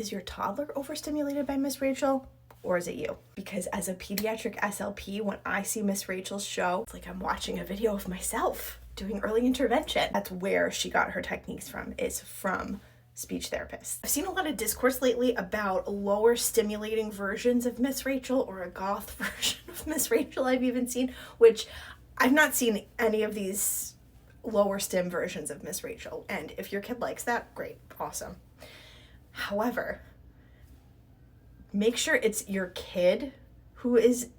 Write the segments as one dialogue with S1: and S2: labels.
S1: Is your toddler overstimulated by Miss Rachel? Or is it you? Because as a pediatric SLP, when I see Miss Rachel's show, it's like I'm watching a video of myself doing early intervention. That's where she got her techniques from, is from speech therapists. I've seen a lot of discourse lately about lower stimulating versions of Miss Rachel, or a goth version of Miss Rachel I've even seen, which I've not seen any of these lower stim versions of Miss Rachel. And if your kid likes that, great, awesome. However, make sure it's your kid who is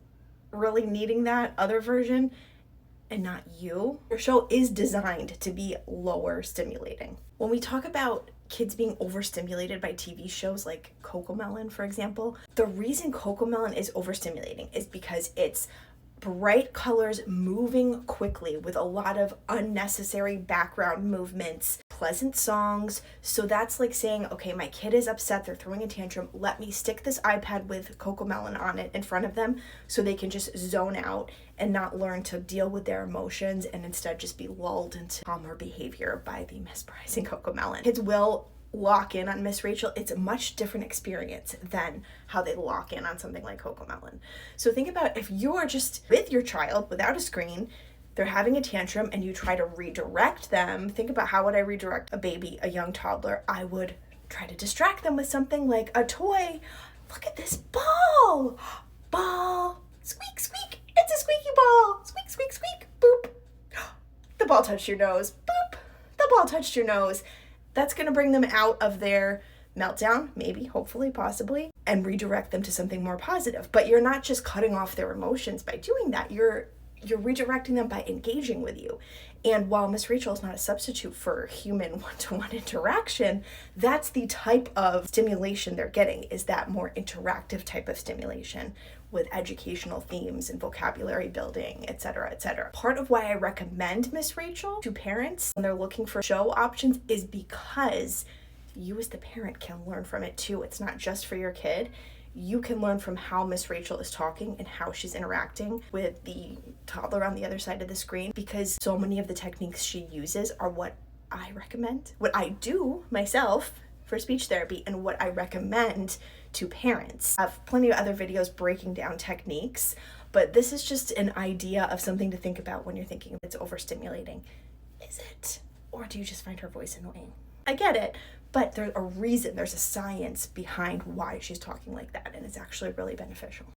S1: really needing that other version and not you. Your show is designed to be lower stimulating. When we talk about kids being overstimulated by TV shows like CoComelon, for example, the reason CoComelon is overstimulating is because it's bright colors moving quickly with a lot of unnecessary background movements, pleasant songs. So that's like saying, okay, my kid is upset, they're throwing a tantrum, let me stick this iPad with CoComelon on it in front of them so they can just zone out and not learn to deal with their emotions, and instead just be lulled into calmer behavior by the mesmerizing CoComelon. Kids will lock in on Miss Rachel. It's a much different experience than how they lock in on something like CoComelon. So think about if you're just with your child without a screen, they're having a tantrum, and you try to redirect them. Think about, how would I redirect a baby, a young toddler? I would try to distract them with something like a toy. Look at this ball. Ball. Squeak, squeak. It's a squeaky ball. Squeak, squeak, squeak. Boop. The ball touched your nose. Boop. The ball touched your nose. That's going to bring them out of their meltdown, maybe, hopefully, possibly, and redirect them to something more positive. But you're not just cutting off their emotions by doing that. You're redirecting them by engaging with you. And while Miss Rachel is not a substitute for human one-to-one interaction, that's the type of stimulation they're getting, is that more interactive type of stimulation with educational themes and vocabulary building, etc., etc. Part of why I recommend Miss Rachel to parents when they're looking for show options is because you as the parent can learn from it too. It's not just for your kid. You can learn from how Miss Rachel is talking and how she's interacting with the toddler on the other side of the screen, because so many of the techniques she uses are what I recommend, what I do myself for speech therapy, and what I recommend to parents. I have plenty of other videos breaking down techniques, but this is just an idea of something to think about when you're thinking it's overstimulating. Is it? Or do you just find her voice annoying? I get it, but there's a reason, there's a science behind why she's talking like that, and it's actually really beneficial.